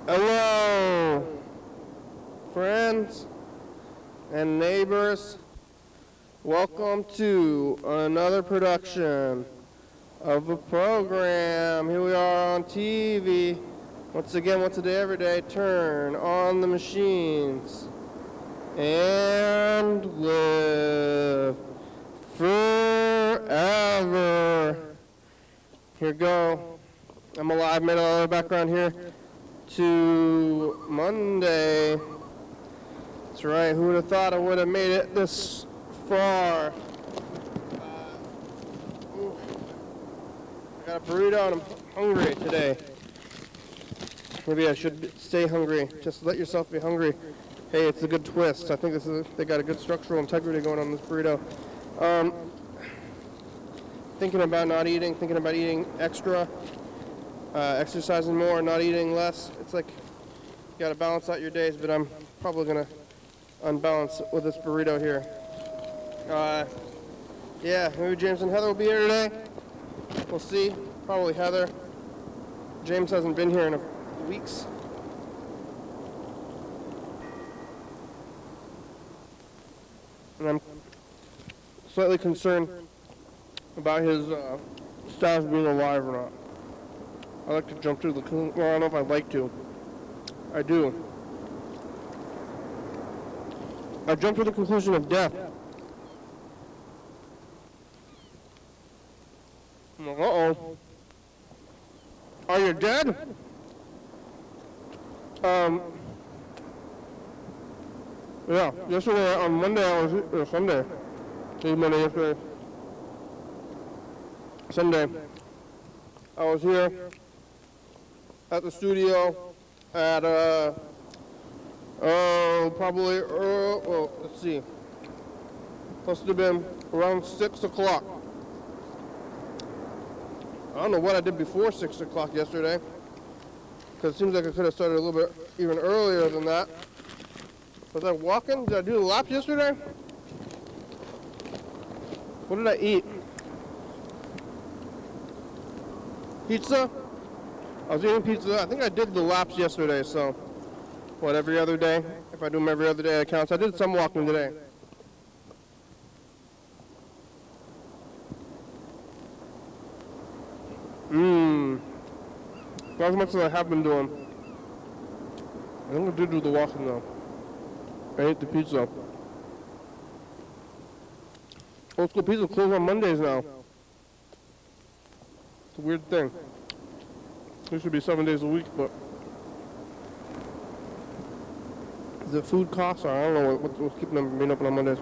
Hello, friends and neighbors. Welcome to another production of a program. Here we are on TV. Once again, once a day, every day, turn on the machines and live forever. Here go. I'm alive, made a lot of background here. To Monday. That's right, who would have thought I would have made it this far? I got a burrito and I'm hungry today. Maybe I should stay hungry. Just let yourself be hungry. Hey, it's a good twist. I think they got a good structural integrity going on this burrito. Thinking about not eating, thinking about eating extra. Exercising more, not eating less. It's like you gotta balance out your days, but I'm probably gonna unbalance with this burrito here. Yeah, maybe James and Heather will be here today. We'll see. Probably Heather. James hasn't been here in weeks. And I'm slightly concerned about his status being alive or not. I like to jump through the well, I don't know if I'd like to. I do. I jumped to the conclusion of death. I'm like, uh-oh. Are you dead? Yeah, yesterday on Monday I was, or Sunday. Monday, yesterday. Sunday. I was here at the studio at, probably, well, let's see. Must have been around 6 o'clock. I don't know what I did before 6 o'clock yesterday, because it seems like I could have started a little bit even earlier than that. Was I walking? Did I do the laps yesterday? What did I eat? Pizza? I was eating pizza. I think I did the laps yesterday, so what, every other day? If I do them every other day, it counts. I did some walking today. Not as much as I have been doing. I think I did do the walking though. I ate the pizza. Old School Pizza closed on Mondays now. It's a weird thing. It should be 7 days a week, but is it food costs? Or I don't know what's keeping them being open on Mondays.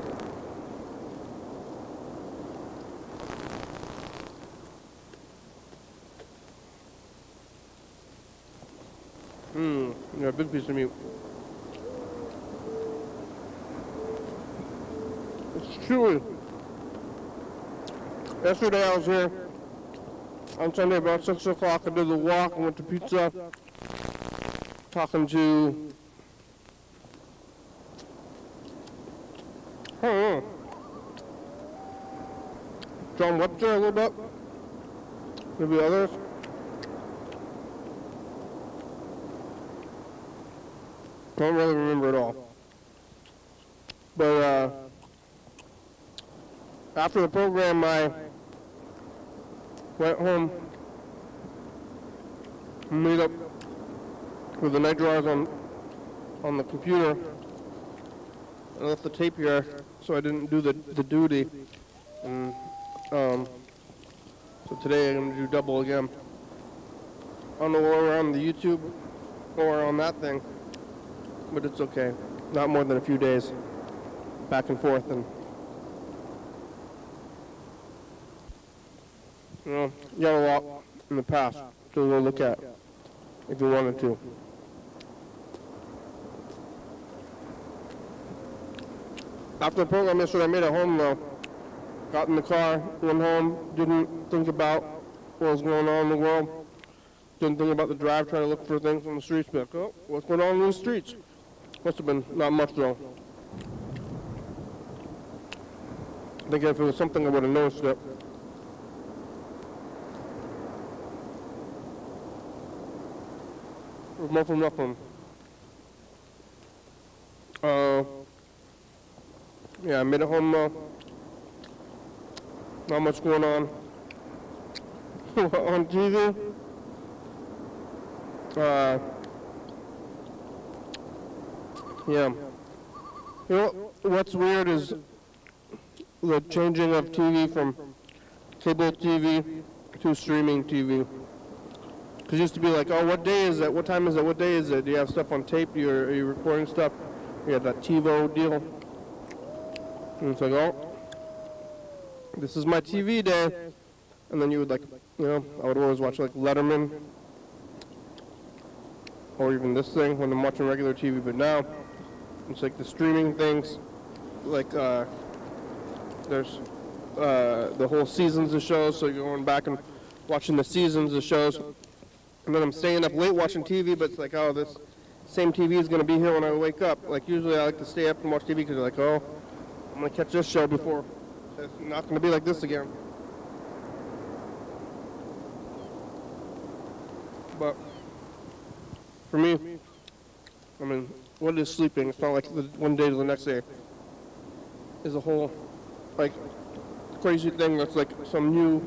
Yeah, big piece of meat. It's chewy. Yesterday I was here on Sunday about 6 o'clock. I did the walk and went to pizza. Talking to, I don't know, John Webster a little bit. Maybe others. I don't really remember at all. But after the program, I went home, made up with the night drawers on the computer. I left the tape here, so I didn't do the duty. And so today I'm gonna do double again. I don't know where we're on the YouTube or on that thing, but it's okay. Not more than a few days back and forth, and you know, you got a lot in the past to go look at if you wanted to. After the program yesterday, I made it home though. Got in the car, went home, didn't think about what was going on in the world. Didn't think about the drive, trying to look for things on the streets, but like, oh, what's going on in the streets? Must have been not much though. I think if it was something I would have noticed it. It was nothing, nothing. Yeah, I made it home though. Not much going on. On TV. Yeah. You know, what's weird is the changing of TV from cable TV to streaming TV. Because it used to be like, oh, what day is it? What time is it? What day is it? Do you have stuff on tape? Are you recording stuff? You have that TiVo deal. And it's like, oh, this is my TV day. And then you would like, you know, I would always watch like Letterman. Or even this thing when I'm watching regular TV. But now, it's like the streaming things. Like, there's the whole seasons of shows. So you're going back and watching the seasons of shows. And then I'm staying up late watching TV, but it's like, oh, this same TV is going to be here when I wake up. Like, usually I like to stay up and watch TV because you're like, oh, I'm going to catch this show before. It's not going to be like this again. But for me, I mean, what is sleeping? It's not like the one day to the next day. Is a whole, like, crazy thing that's like some new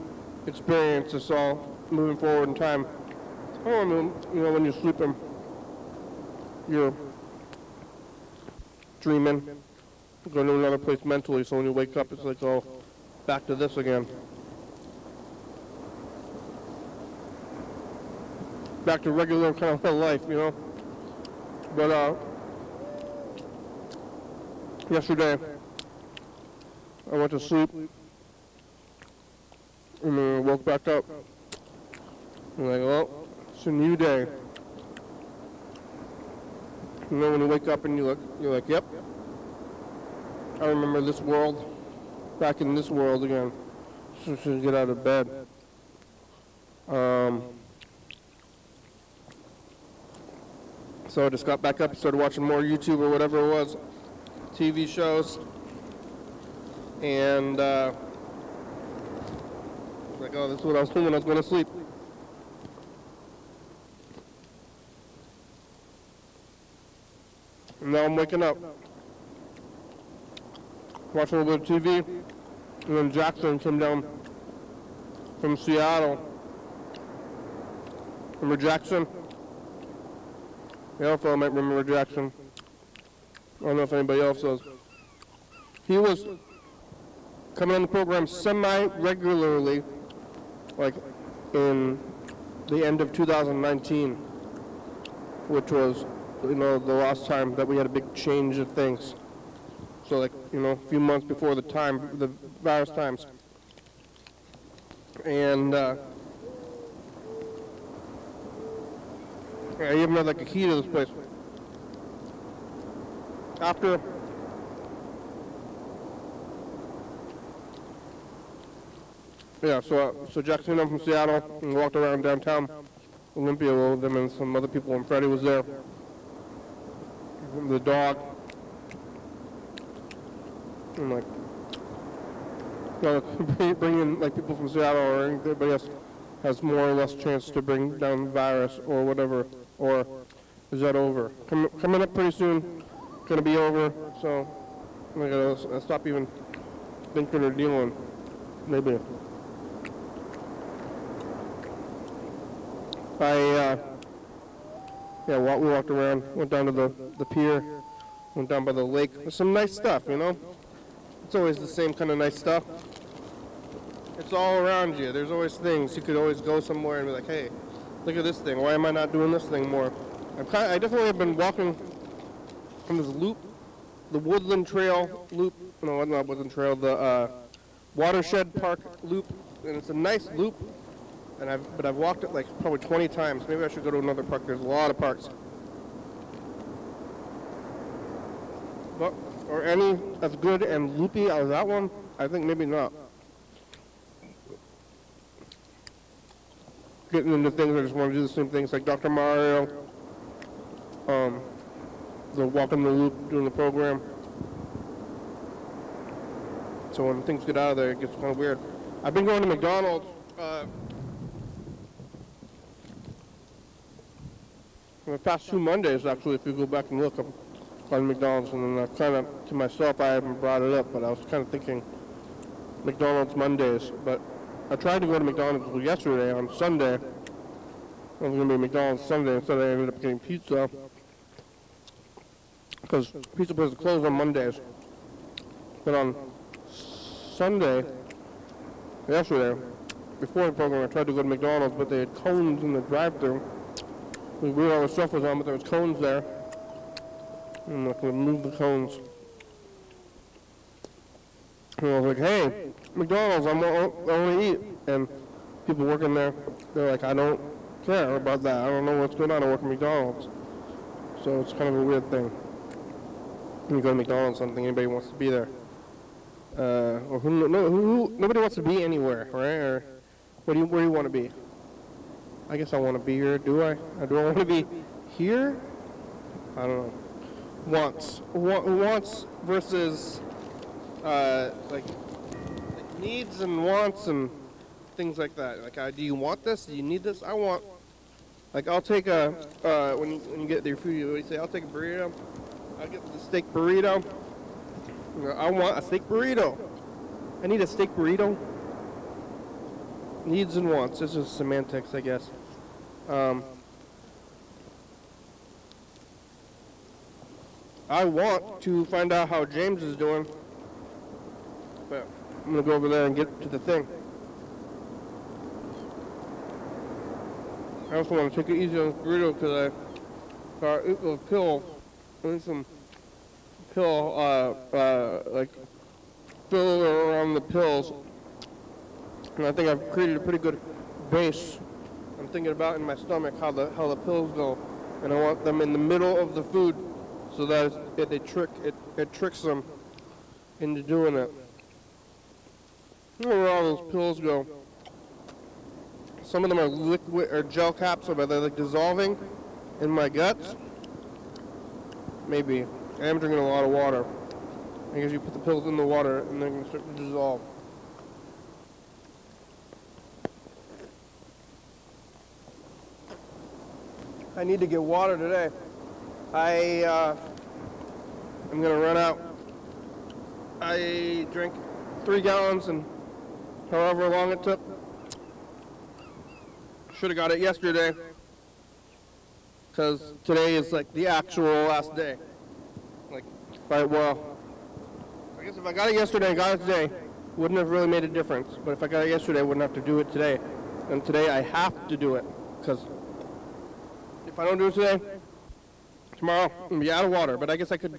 experience. It's all moving forward in time. Oh, I mean, you know, when you're sleeping, you're dreaming, going to another place mentally, so when you wake up, it's like, oh, back to this again. Back to regular kind of life, you know? But, yesterday, I went to sleep, and then I woke back up, and like, well, it's a new day. And then when you wake up and you're like, yep, I remember this world, back in this world again. So I should get out of bed. So I just got back up and started watching more YouTube or whatever it was, TV shows. And like, oh, this is what I was doing when I was going to sleep. And now I'm waking up, watching a little bit of TV, and then Jackson came down from Seattle. Remember Jackson? Yeah, I might remember Jackson. I don't know if anybody else does. He was coming on the program semi-regularly, like in the end of 2019, which was, you know, the last time that we had a big change of things. So like, you know, a few months before the virus times. And I even had like a key to this place. After so Jackson came from Seattle and walked around downtown Olympia with him and some other people, and Freddie was there. The dog. And like, you know, bring in like people from Seattle or anybody else has more or less chance to bring down the virus or whatever, or is that over? Coming up pretty soon, gonna be over, so I'm gonna stop even thinking or dealing, maybe. We walked around, went down to the pier, went down by the lake. There's some nice stuff, you know? It's always the same kind of nice stuff. It's all around you. There's always things. You could always go somewhere and be like, hey, look at this thing. Why am I not doing this thing more? I definitely have been walking on this loop, the Woodland Trail loop. No, not Woodland Trail, the Watershed Park loop. And it's a nice loop. But I've walked it like probably 20 times. Maybe I should go to another park. There's a lot of parks. But, or any as good and loopy as that one? I think maybe not. getting into things. I just want to do the same things like Dr. Mario, the walk in the loop, doing the program. So when things get out of there, it gets kind of weird. I've been going to McDonald's for the past 2 Mondays, actually, if you go back and look. I'm on McDonald's, and then I kind of, to myself, I haven't brought it up, but I was kind of thinking McDonald's Mondays. But I tried to go to McDonald's yesterday on Sunday. I was going to be McDonald's Sunday, instead I ended up getting pizza. Because pizza places closed on Mondays. But on Sunday, yesterday, before the program, I tried to go to McDonald's, but they had cones in the drive-thru. We knew all the stuff was on, but there was cones there. And I could remove the cones. And I was like, hey, McDonald's, I want to eat. And people working there, they're like, I don't care about that. I don't know what's going on. I work at McDonald's. So it's kind of a weird thing. When you go to McDonald's, I don't think anybody wants to be there. Or nobody wants to be anywhere, right? Or where do you want to be? I guess I want to be here. Do I? Or do I want to be here? I don't know. Wants versus like needs and wants and things like that. Like, do you want this? Do you need this? I want. Like, I'll take a when you get your food, you say, I'll take a burrito. I'll get the steak burrito. I want a steak burrito. I need a steak burrito. Needs and wants. This is semantics, I guess. I want to find out how James is doing, but I'm going to go over there and get to the thing. I also want to take it easy on this burrito because I got a pill, some pill, like fill around the pills. And I think I've created a pretty good base. I'm thinking about in my stomach how the pills go, and I want them in the middle of the food, so that it tricks them into doing it. I don't know where all those pills go. Some of them are liquid or gel caps, so they're like dissolving in my guts. Maybe. I am drinking a lot of water. I guess you put the pills in the water and they're going to start to dissolve. I need to get water today. I'm going to run out. I drank 3 gallons and however long it took. Should have got it yesterday because today is like the actual last day. Like, right, well, I guess if I got it yesterday and got it today, wouldn't have really made a difference. But if I got it yesterday, I wouldn't have to do it today. And today I have to do it because if I don't do it today, tomorrow I'm going to be out of water. But I guess I could,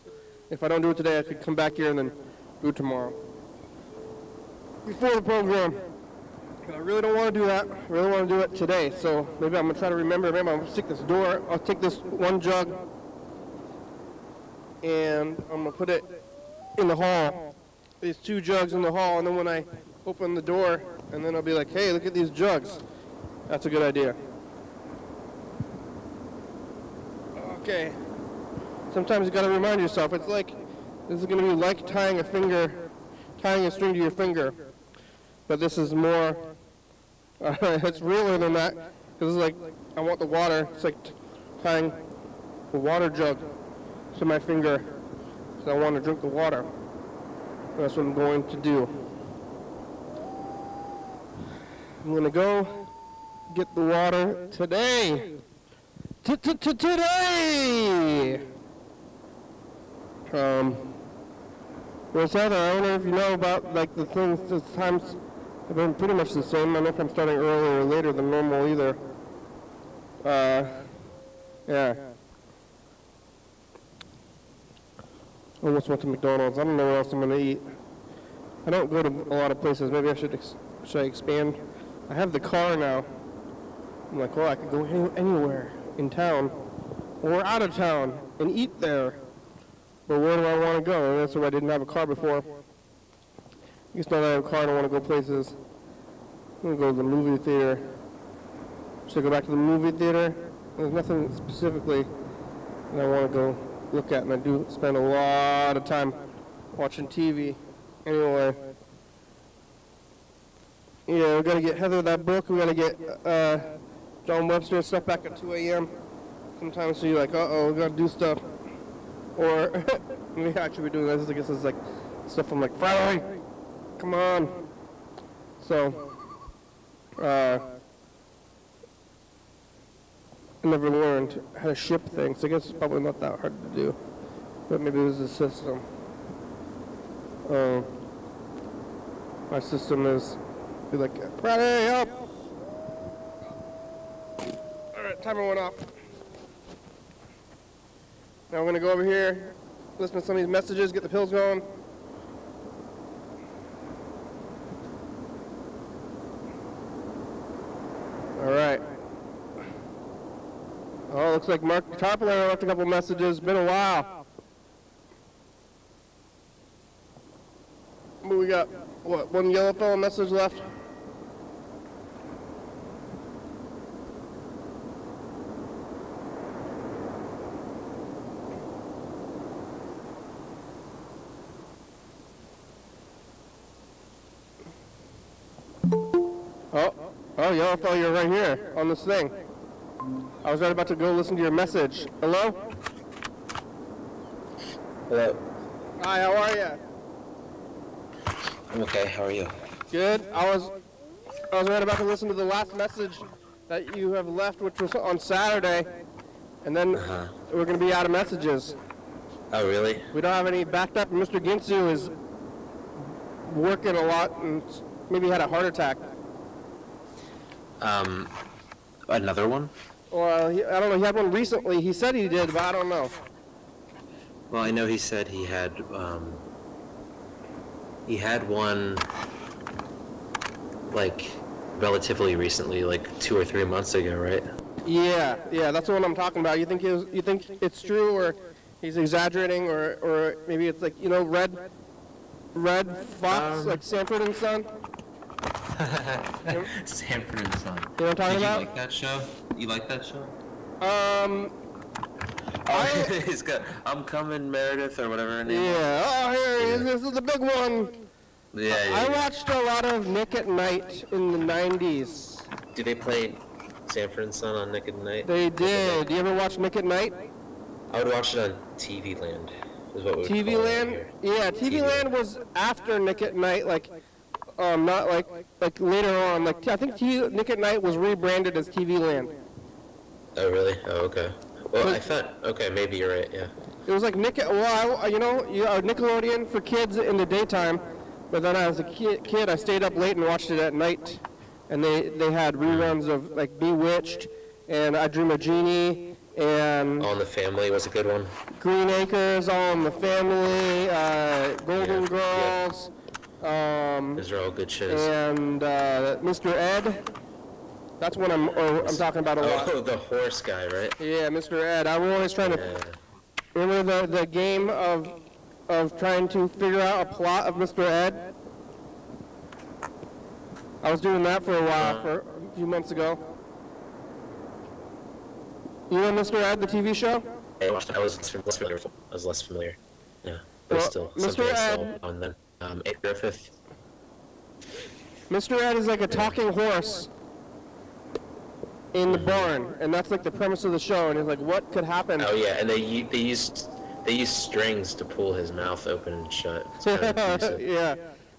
if I don't do it today, I could come back here and then do it tomorrow. Before the program. I really don't want to do that. I really want to do it today. So maybe I'm going to try to remember. Maybe I'm going to stick this door. I'll take this 1 jug and I'm going to put it in the hall. These 2 jugs in the hall. And then when I open the door, and then I'll be like, hey, look at these jugs. That's a good idea. Okay. Sometimes you got to remind yourself. It's like, this is going to be like tying a string to your finger. But this is more, it's realer than that, because it's like, I want the water. It's like tying a water jug to my finger, because I want to drink the water. That's what I'm going to do. I'm going to go get the water today. Today! Whereas Heather, I don't know if you know about like the things, the times have been pretty much the same. I don't know if I'm starting earlier or later than normal either. Yeah. I almost went to McDonald's. I don't know what else I'm going to eat. I don't go to a lot of places. Maybe I should I expand? I have the car now. I'm like, well, I could go anywhere in town or out of town and eat there. But where do I want to go? And that's why I didn't have a car before. I guess now that I have a car, I don't want to go places. I'm going to go to the movie theater. Should I go back to the movie theater? There's nothing specifically that I want to go look at, and I do spend a lot of time watching TV. Anyway, yeah, we gotta get Heather that book. We gotta get John Webster and stuff back at 2 a.m. Sometimes so you're like, uh-oh, we gotta do stuff. Or maybe I should be doing this. I guess it's like stuff from like Friday. Come on. So, I never learned how to ship things. I guess it's probably not that hard to do, but maybe there's a system. My system is be like, Friday, up! Alright, timer went off. Now we're going to go over here, listen to some of these messages, get the pills going. Alright. Oh, looks like Mark Tarpler left a couple messages. Been a while. But we got, what, one yellow fellow message left? Oh, yellow fellow, you're right here on this thing. I was right about to go listen to your message. Hello? Hello. Hi, how are you? I'm okay. How are you? Good. I was right about to listen to the last message that you have left, which was on Saturday, and then we're going to be out of messages. Oh, really? We don't have any backed up. Mr. Ginsu is working a lot and maybe had a heart attack. Another one? Well, I don't know. He had one recently. He said he did, but I don't know. Well, I know he said he had one, like, relatively recently, like 2 or 3 months ago, right? Yeah, that's the one I'm talking about. You think it's true, or he's exaggerating, or maybe it's like, you know, Red Fox, like Sanford and Son? Sanford and Son. You know what I'm talking about? Did you like that show? You like that show? He's got I'm Coming Meredith or whatever her name is. Yeah, oh, here he is. This is the big one. Yeah, I watched a lot of Nick at Night in the 90s. Do they play Sanford and Son on Nick at Night? They did. Do you ever watch Nick at Night? I would watch it on TV Land. Is what we would TV call it Land? here. Yeah, TV Land was after Nick at Night, like, not like later on. Like, I think Nick at Night was rebranded as TV Land. Oh, really? Oh, okay. Well, I thought, okay, maybe you're right, yeah. It was like Nickelodeon for kids in the daytime, but then as a kid, I stayed up late and watched it at night. And they had reruns of, like, Bewitched, and I Dream of Jeannie, and... All in the Family was a good one. Green Acres, All in the Family, Golden Girls... Those are all good shows. And Mr. Ed, that's what I'm talking about a lot. Oh, the horse guy, right? Yeah, Mr. Ed. I'm always trying to remember the game of trying to figure out a plot of Mr. Ed. I was doing that for a while, for a few months ago. You know Mr. Ed, the TV show? I watched it. I was less familiar. Yeah, but Well, still, Mr. something I saw Ed- on then. Ed Griffith. Mr. Ed is like a talking horse in the barn, and that's like the premise of the show. And it's like, what could happen? Oh yeah, and they used strings to pull his mouth open and shut. It's kind of abusive. Yeah.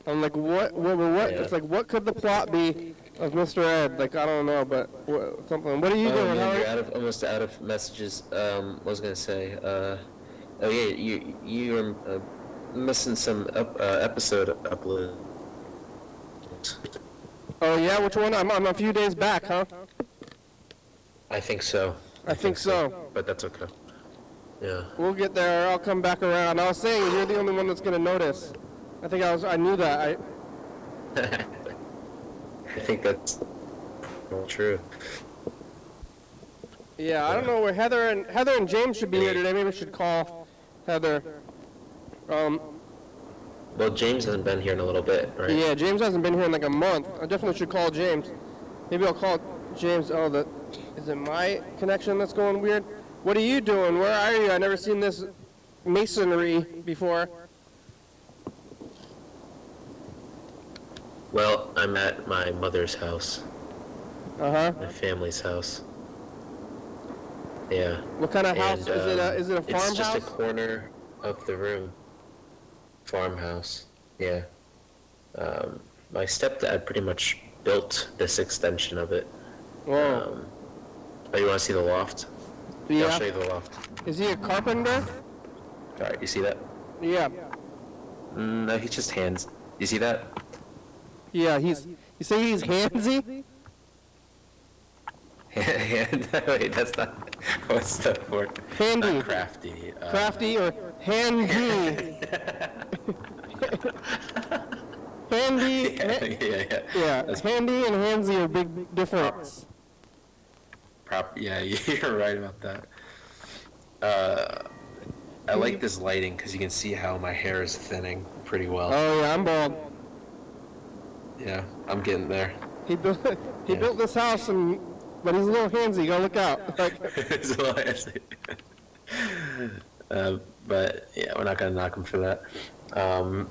I'm like, what? Yeah. It's like, what could the plot be of Mr. Ed? Like, I don't know, but something. What are you doing? Man, you're almost out of messages. What was I gonna say? Oh yeah, you are missing some episode upload. Oh yeah, which one? I'm a few days back, huh? I think so. I think so. But that's okay. Yeah. We'll get there. I'll come back around. I was saying you're the only one that's gonna notice. I knew that. I think that's true. Yeah, I don't know where Heather and James should be here today. Maybe we should call Heather. Well, James hasn't been here in a little bit, right? Yeah, James hasn't been here in like a month. I definitely should call James. Maybe I'll call James. Oh, the Is it my connection that's going weird? What are you doing? Where are you? I've never seen this masonry before. Well, I'm at my mother's house. Uh-huh. My family's house. Yeah. What kind of house? Is it a farmhouse? It's just a corner of the room. Farmhouse. Yeah. My stepdad pretty much built this extension of it. Whoa. Oh, you want to see the loft? Yeah. I'll show you the loft. Is he a carpenter? Alright, you see that? Yeah. No, he's just hands. You see that? Yeah, you say he's handsy? Hand? Wait, that's not... What's the word? Handy. Not crafty. Crafty or handy? Handy. Yeah. Yeah, That's handy and handsy are big difference. Yeah, you're right about that. I like this lighting because you can see how my hair is thinning pretty well. Oh yeah, I'm bald. Yeah, I'm getting there. He built this house, but he's a little handsy. You gotta look out. Like, It's a little handsy. But yeah, we're not gonna knock him for that. Oh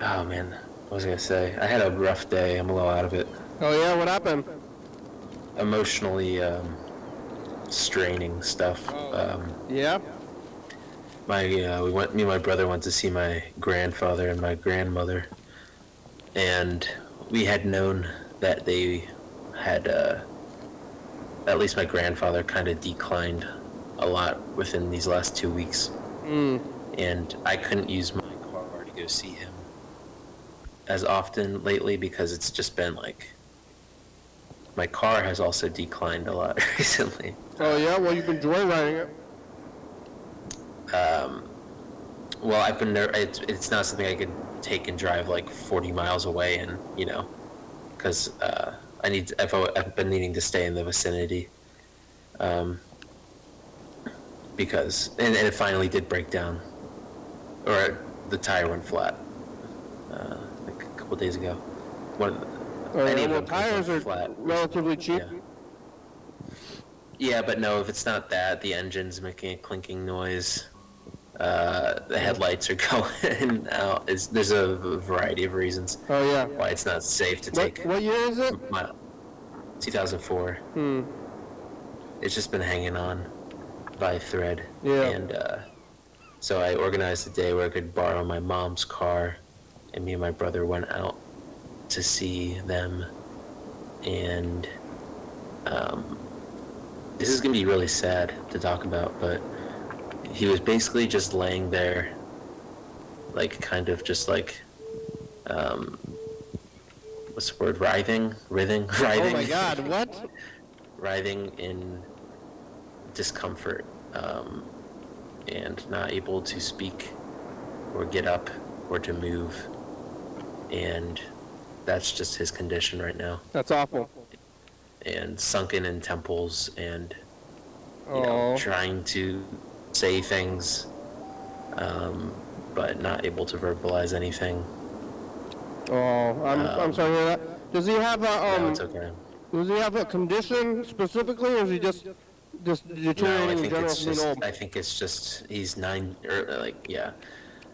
man, what was I gonna say? I had a rough day. I'm a little out of it. oh yeah, what happened? Emotionally straining stuff. Yeah. Me and my brother went to see my grandfather and my grandmother, and we had known that they had, at least my grandfather kind of declined a lot within these last 2 weeks. And I couldn't use my car to go see him as often lately because it's just been like, my car has also declined a lot recently. Oh yeah, well you've been joyriding it. Well, I've been there. It's not something I could take and drive like 40 miles away, and because I've been needing to stay in the vicinity. Because it finally did break down, or the tire went flat, like a couple days ago. Tires are flat. relatively cheap. Yeah, but no, if it's not that, the engine's making a clinking noise. The headlights are going out. There's a variety of reasons. Oh yeah. Why it's not safe to take. What year is it? 2004. It's just been hanging on by a thread. Yeah. And so I organized a day where I could borrow my mom's car, and me and my brother went out to see them. And this is gonna be really sad to talk about, but he was basically just laying there, like kind of just like, what's the word? Writhing. Oh my God! What? Writhing in discomfort, and not able to speak, or get up, or to move, and that's just his condition right now. That's awful. And sunken in temples, and Oh. trying to say things, but not able to verbalize anything. Oh, I'm sorry to hear that. Does he have a No, it's okay. Does he have a condition specifically, or is he just No, deteriorating in general from being old? I think it's just he's yeah.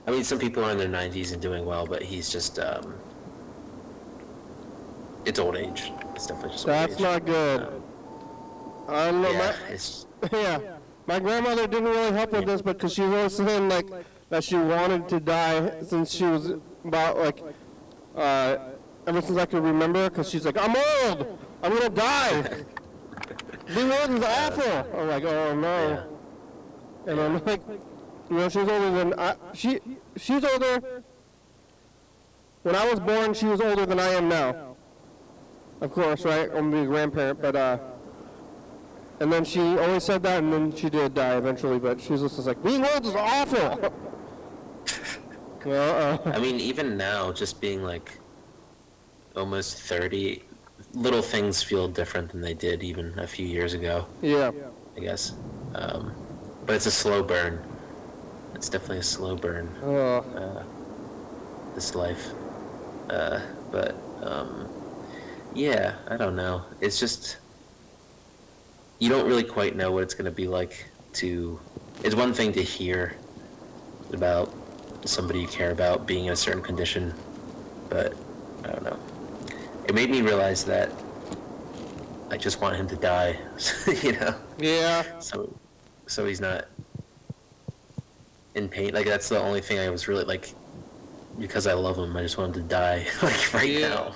I mean, some people are in their 90s and doing well, but he's just it's old age. It's definitely just old age. That's not good. I don't know. Yeah, my grandmother didn't really help with this, because she was always saying like that she wanted to die since she was about like ever since I could remember, because she's like, I'm old, I'm gonna die. Being old is awful. I'm like, oh no. Yeah. And I'm like, she's older than she's older. When I was born, she was older than I am now. Of course, right? I'm gonna be a grandparent, but and then she always said that, and then she did die eventually. But she was just like, being old is awful. Well, I mean, even now, just being like almost 30, little things feel different than they did even a few years ago. Yeah. I guess. But it's a slow burn. It's definitely a slow burn. This life. But yeah, I don't know. It's just, you don't really quite know what it's going to be like to. It's one thing to hear about somebody you care about being in a certain condition, but I don't know. It made me realize that I just want him to die, you know? Yeah. So he's not in pain. Like, that's the only thing I was really, like, because I love him, I just want him to die, like, right now.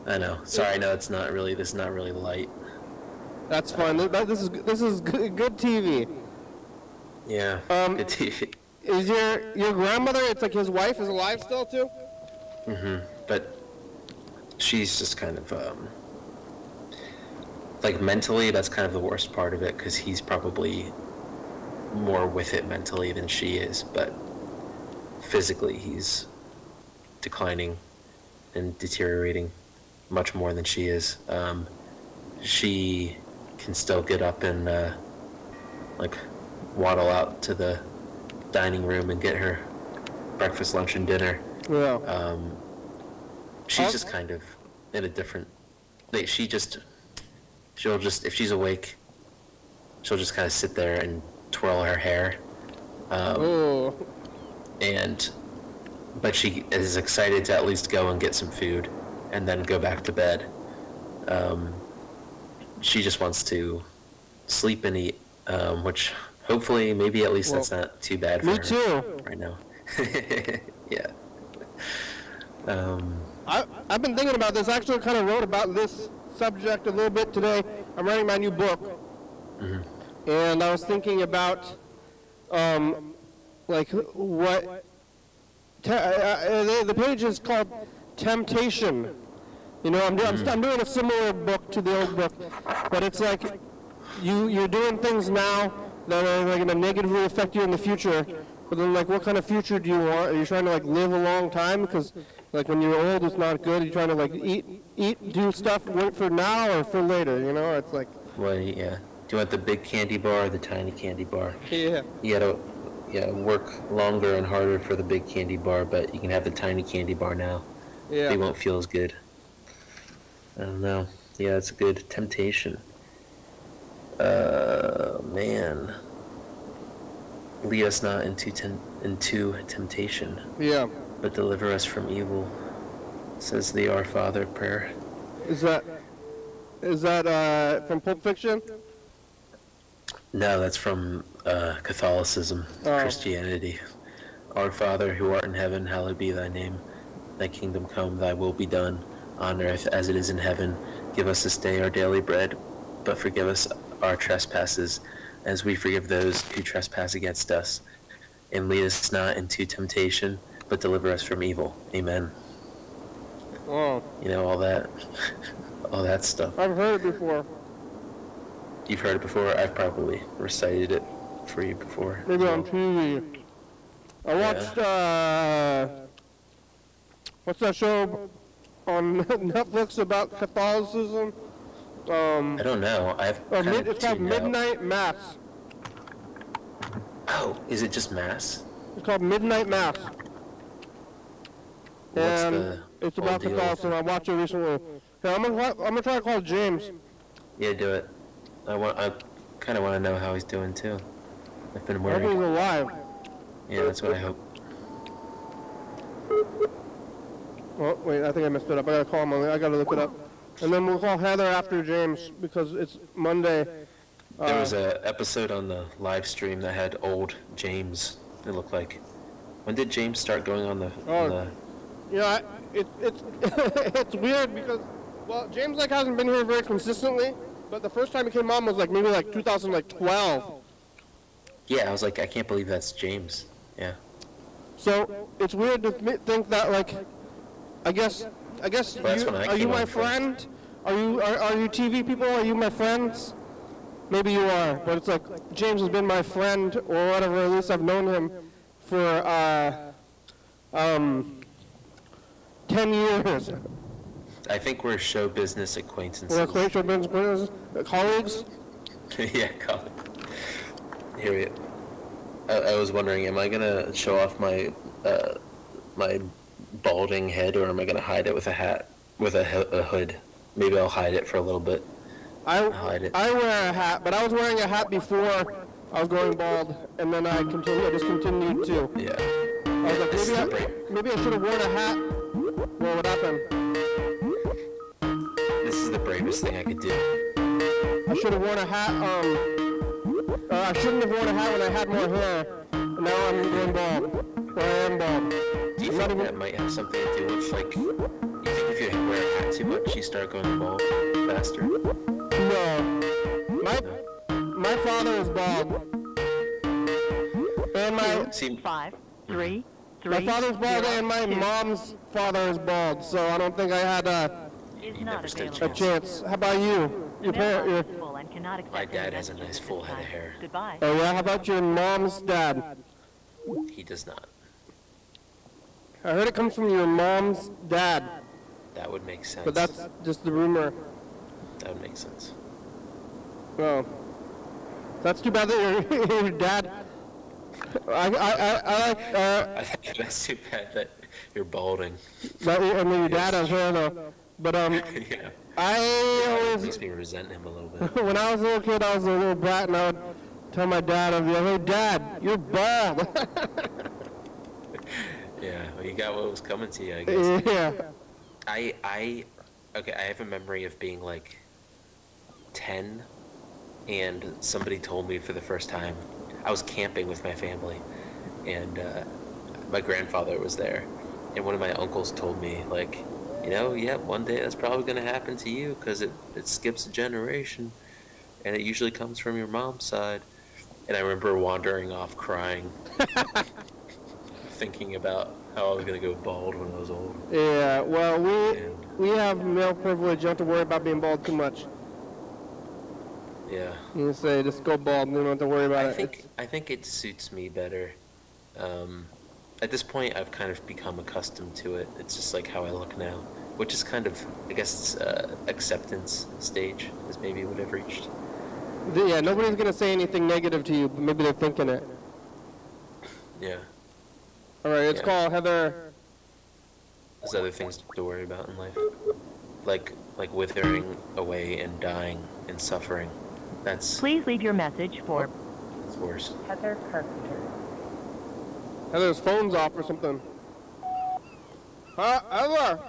I know. Sorry, I know this is not really light. That's fine. This is good TV. Yeah, good TV. Is your grandmother, it's like his wife, is alive still, too? Mm-hmm. But she's just kind of, like, mentally, that's kind of the worst part of it, because he's probably more with it mentally than she is, but physically he's declining and deteriorating much more than she is. She can still get up and, like, waddle out to the dining room and get her breakfast, lunch, and dinner. Yeah. She's just kind of in a different, like, she'll just, if she's awake, she'll just kind of sit there and twirl her hair. But she is excited to at least go and get some food and then go back to bed. She just wants to sleep and eat, which hopefully, maybe at least that's not too bad for her. Me too. Right now. Yeah. I've been thinking about this. I actually kind of wrote about this subject a little bit today. I'm writing my new book. Mm-hmm. And I was thinking about, like, what... the page is called Temptation. You know, I'm doing a similar book to the old book, but it's like you're doing things now that are like going to negatively affect you in the future. But then, like, what kind of future do you want? Are you trying to, like, live a long time? Because, like, when you're old, it's not good. You're trying to, like, eat, do stuff, wait for now or for later, you know? It's like... Well, yeah. Do you want the big candy bar or the tiny candy bar? Yeah. You gotta work longer and harder for the big candy bar, but you can have the tiny candy bar now. Yeah. They won't feel as good. I don't know. Yeah, it's a good temptation. Man. Lead us not into temptation. Yeah. But deliver us from evil, says the Our Father prayer. Is that from Pulp Fiction? No, that's from Catholicism, Christianity. Our Father, who art in heaven, hallowed be thy name. Thy kingdom come, thy will be done, on earth as it is in heaven. Give us this day our daily bread, but forgive us our trespasses, as we forgive those who trespass against us. And lead us not into temptation, but deliver us from evil. Amen. Wow. You know, all that stuff. I've heard it before. You've heard it before? I've probably recited it for you before. Maybe on TV. I watched, what's that show on Netflix about Catholicism? I don't know. It's called Midnight Mass. Oh, is it just Mass? It's called Midnight Mass. It's about Catholicism. I watched it recently. Hey, I'm gonna try to call James. Yeah, do it. I kind of want to know how he's doing too. I've been I worried. hope he's alive. Yeah, that's what I hope. Oh, wait, I think I messed it up. I gotta call him. I gotta look it up. And then we'll call Heather after James because it's Monday. There was an episode on the live stream that had old James. It looked like. When did James start going on the? Yeah, it's it's weird because James like hasn't been here very consistently, but the first time he came on was like maybe like 2012. Yeah, I was like, I can't believe that's James. Yeah. So it's weird to think that like, I guess are you my friend? Are you TV people? Are you my friends? Maybe you are, but it's like James has been my friend or whatever. At least I've known him for 10 years. I think we're show business acquaintances. We're show business acquaintances, colleagues. Yeah, colleagues. Here I was wondering, am I gonna show off my my balding head, or am I gonna hide it with a hat, with a hood? Maybe I'll hide it for a little bit. hide it. I wear a hat, but I was wearing a hat before I was going bald, and then I just continued to. Yeah. I was like, maybe I should have worn a hat. What would happen? This is the bravest thing I could do. I should have worn a hat. I shouldn't have worn a hat when I had more hair. And now I'm going bald. Or I am bald. Do you think that might have something to do with, like, you think if you wear a hat too much, you start going bald faster? No. My father is bald. And my... 5, 3, 3. My father's bald and my mom's father is bald, so I don't think I had a chance. How about you? Your parent? My dad has a nice full head of hair. Goodbye. Oh yeah, how about your mom's dad? He does not. I heard it comes from your mom's dad, That would make sense. but that's just the rumor. That would make sense. Oh, that's too bad that your dad. I like. I think that's too bad that you're balding. I mean, your dad has hair though, but Yeah. I It makes me resent him a little bit. always when I was a little kid, I was a little brat, and I would tell my dad, I'd be like, "Hey, Dad, you're bald." Yeah, well, you got what was coming to you, I guess. Yeah. Okay, I have a memory of being like 10, and somebody told me for the first time, I was camping with my family, and my grandfather was there, and one of my uncles told me, like, you know, yeah, one day that's probably going to happen to you, because it skips a generation, and it usually comes from your mom's side. And I remember wandering off crying, thinking about how I was going to go bald when I was old. Yeah, well, we have male privilege. You don't have to worry about being bald too much. Yeah. You can say, just go bald, and you don't have to worry about it. I think it suits me better. At this point, I've kind of become accustomed to it. It's just like how I look now, which is kind of, I guess, it's acceptance stage is maybe what I've reached. Yeah, nobody's going to say anything negative to you, but maybe they're thinking it. Yeah. All right, let's Yeah. call Heather. There's other things to worry about in life, like withering away and dying and suffering. That's Please leave your message for worse. Heather Carpenter. Heather's phone's off or something. Heather!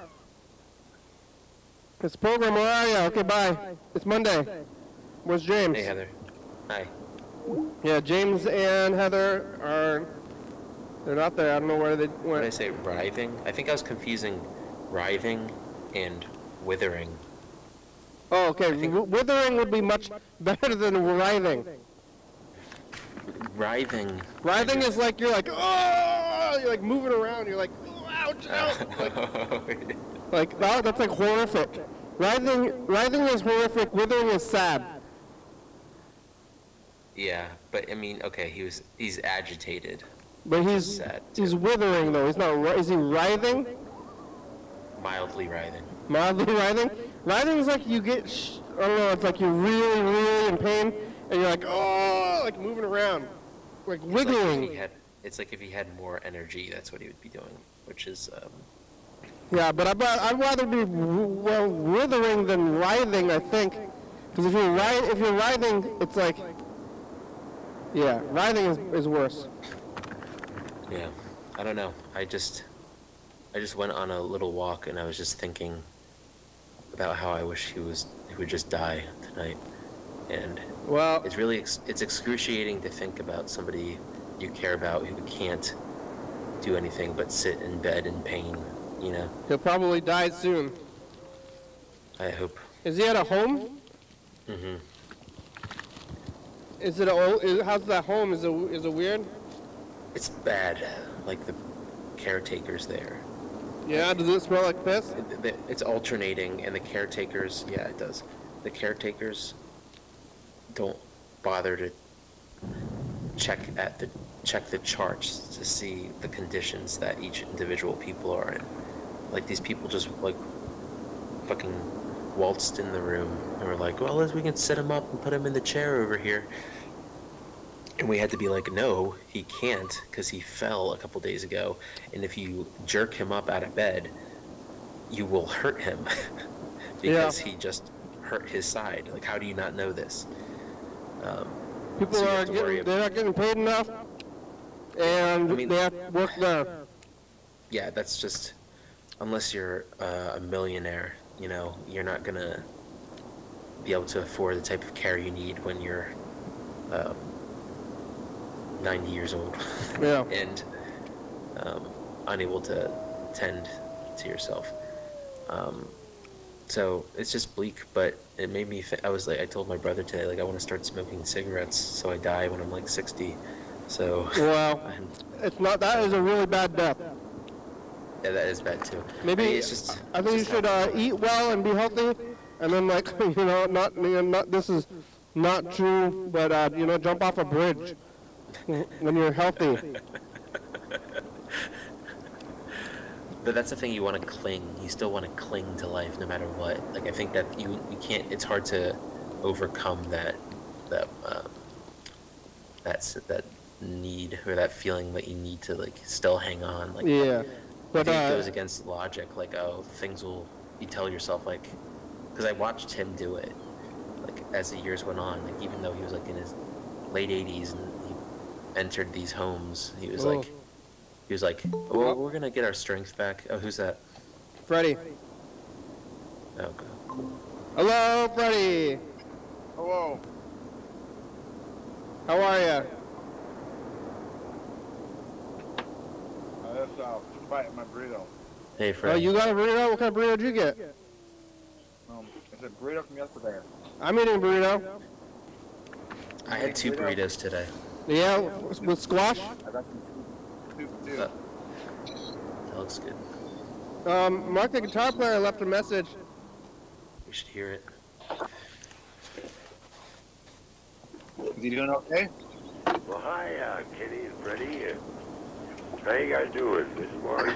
It's the program, where are you? Okay, bye. It's Monday. Where's James? Hey, Heather. Hi. Yeah, James and Heather they're not there. I don't know where they What did I went. say? Writhing? I think I was confusing writhing and withering. Oh, okay. I think- Withering would be much better than writhing. Writhing. Writhing is like, you're like, oh! You're like moving around. You're like, oh, ouch, ouch. Like, that's like horrific. Writhing is horrific. Withering is sad. Yeah, but I mean, okay, he's agitated. But he's sad, he's too. withering though. He's not. Is he writhing? Mildly writhing. Mildly writhing. Writhing is like you get. I don't know. It's like you're really, really in pain, and you're like, oh, like moving around, like wiggling. It's like if he had more energy, that's what he would be doing, which is Yeah, but I'd rather be withering than writhing. I think, because if you're writhing, it's like, yeah, writhing is worse. yeah. I don't know. I just went on a little walk and I was just thinking about how I wish he would just die tonight, and Well, it's really it's excruciating to think about somebody you care about who can't do anything but sit in bed in pain. You know. he'll probably die soon. I hope. Is he at a home? Mhm. Is it how's that home? Is it weird? It's bad. Like the caretakers there. Yeah. Does it smell like piss? It's alternating, and the caretakers. Yeah, it does. The caretakers don't bother to check the charts to see the conditions that each individual people are in. Like, these people just like fucking waltzed in the room and were like, well, we can set him up and put him in the chair over here. And we had to be like, no, he can't, because he fell a couple days ago, and if you jerk him up out of bed, you will hurt him because he just hurt his side. Like, how do you not know this? People So you are have to worry they're not getting paid enough, and I mean- they have to work there. Yeah, that's just, unless you're a millionaire, you know, you're not gonna be able to afford the type of care you need when you're 90 years old. Yeah. And unable to tend to yourself. So it's just bleak, but it made me, I told my brother today, like, I want to start smoking cigarettes so I die when I'm like 60. So, Well, it's not, that is a really bad death. yeah, that is bad too. Maybe, I mean, it's just, I think you should eat well and be healthy, and then, like, you know, not this is not true, but, you know, jump off a bridge when you're healthy. But that's the thing, you want to cling. You still want to cling to life no matter what. Like, I think that you can't, it's hard to overcome that need, or that feeling that you need to, like, still hang on. Like, Yeah. I think it goes against logic. Like, oh, you tell yourself, like, because I watched him do it, like, as the years went on. Like, even though he was, like, in his late 80s and he entered these homes, he was like, oh, we're gonna get our strength back. Oh, who's that? Freddie. Oh, okay, cool. Hello, Freddie. Hello. How are you? That's just biting my burrito. Hey, Oh, Fred. you got a burrito? What kind of burrito did you get? It's a burrito from yesterday. I'm eating a burrito. I had 2 burritos today. Yeah, with squash. I got some soup too. That looks good. Mark, the guitar player, left a message. We should hear it. Is he doing okay? Well, hi, Kenny and Freddie. How you guys doing? This is Mark.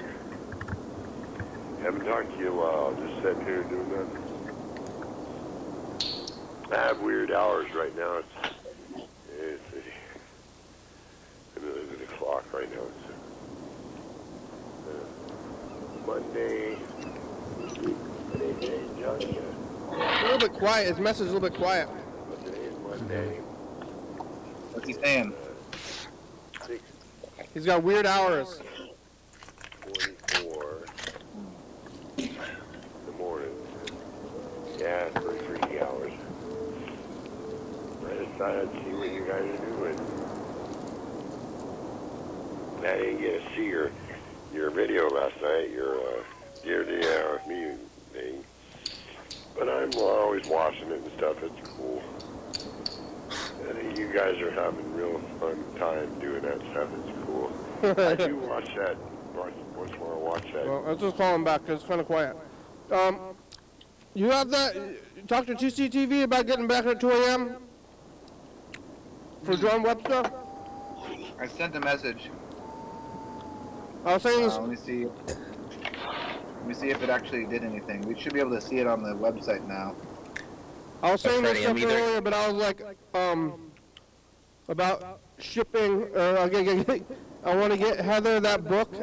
Haven't talked to you in a while. Just sitting here doing nothing. I have weird hours right now. It's 11 o'clock right now. It's Monday. Today, Junction. A little bit quiet. His message is a little bit quiet. But today is Monday. What's he saying? 6:44 He's got weird hours. in the morning. Yeah, for 3 hours. I decided I'd see what you guys are doing. I didn't get to see your video last night, your meeting thing. But I'm always watching it and stuff. It's cool. I think you guys are having real fun time doing that stuff. It's cool. I do watch that. Once more, I watch that. Well, I'll just call him back because it's kind of quiet. You have that? You talked to TCTV about getting back at 2 a.m. for John Webster? I sent a message. I was saying this. Let me see. Let me see if it actually did anything. We should be able to see it on the website now. I was saying this Freddie, stuff I'm either- earlier, but I was like, about shipping. I want to get Heather that book,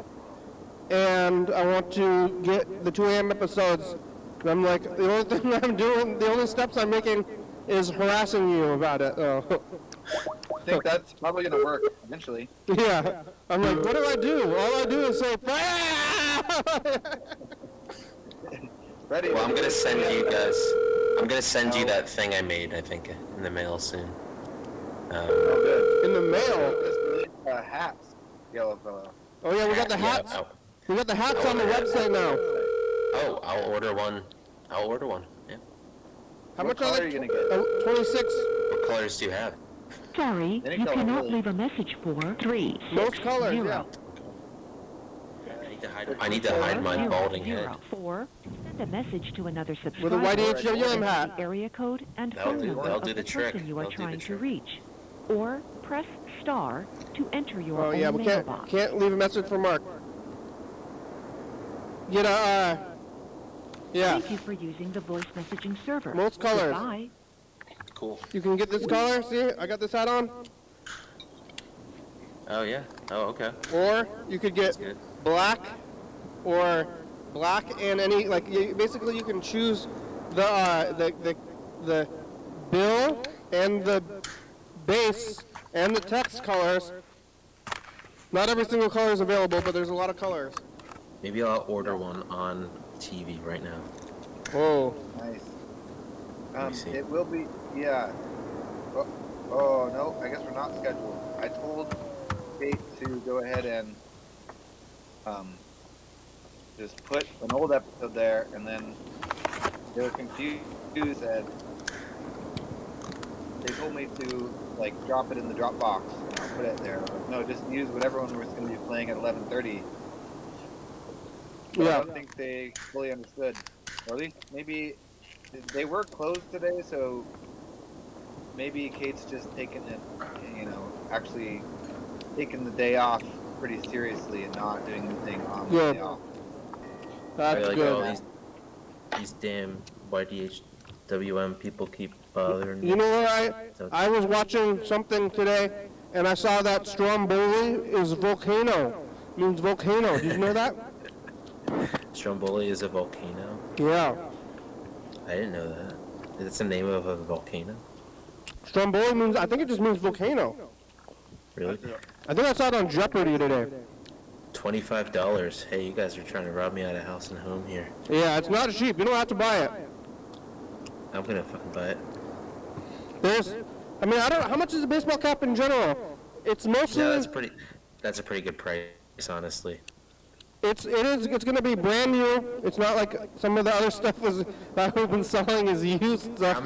and I want to get the 2 a.m. episodes. And I'm like, the only thing I'm doing, the only steps I'm making is harassing you about it. I think that's probably going to work eventually. Yeah. I'm like, what do I do? All I do is say, Ready? Well, I'm gonna send you guys. I'm gonna send you that thing I made. I think in the mail soon. Oh, good. in the mail. It's hats, yellow fellow. Oh yeah, we got the hats. We got the hats on the website now. Oh, I'll order one. Yeah. How much color are are they? you gonna get? 26. What colors do you have? Sorry, Any you color, cannot really. leave a message for 360. Most colors, yeah. I need to hide my balding head. 4. Send a message to another With subscriber. a YDHWM hat. The area code and That'll phone do- number that'll of do the the trick. person you are That'll do the trying to trick. reach. Or press star to enter your Oh own yeah, we mailbox. can't leave a message for Mark. Get a yeah. Thank you for using the voice messaging server. Most colors. Goodbye. Cool. You can get this color. See, I got this hat on. Oh yeah. Oh okay. Or you could get Good. black, or black and any basically you can choose the the bill and the base and the text colors. Not every single color is available, but there's a lot of colors. Maybe I'll order one on TV right now. Oh. Nice. Let me see. It will be, yeah. Oh, no, I guess we're not scheduled. I told Kate to go ahead and just put an old episode there, and then they were confused, and they told me to, like, drop it in the Dropbox, and I'll put it there. No, just use whatever one was going to be playing at 11:30. Yeah. I don't think they fully understood. Or at least, maybe, they were closed today, so maybe Kate's just taking it, you know, actually taking the day off pretty seriously and not doing anything on the day off. That's like, good. oh, these damn YDHWM people keep bothering me. You know what? I was watching something today, and I saw that Stromboli is volcano. Means volcano. Did you know that? Stromboli is a volcano? Yeah. I didn't know that. Is it the name of a volcano? Stromboli means, I think it just means volcano. Really? I think I saw it on Jeopardy today. $25. Hey, you guys are trying to rob me out of house and home here. Yeah, it's not cheap. You don't have to buy it. I'm gonna fucking buy it. I mean, I don't know, how much is a baseball cap in general? It's mostly... Yeah, that's a pretty good price, honestly. It's gonna be brand new. It's not like some of the other stuff that we've been selling is used stuff.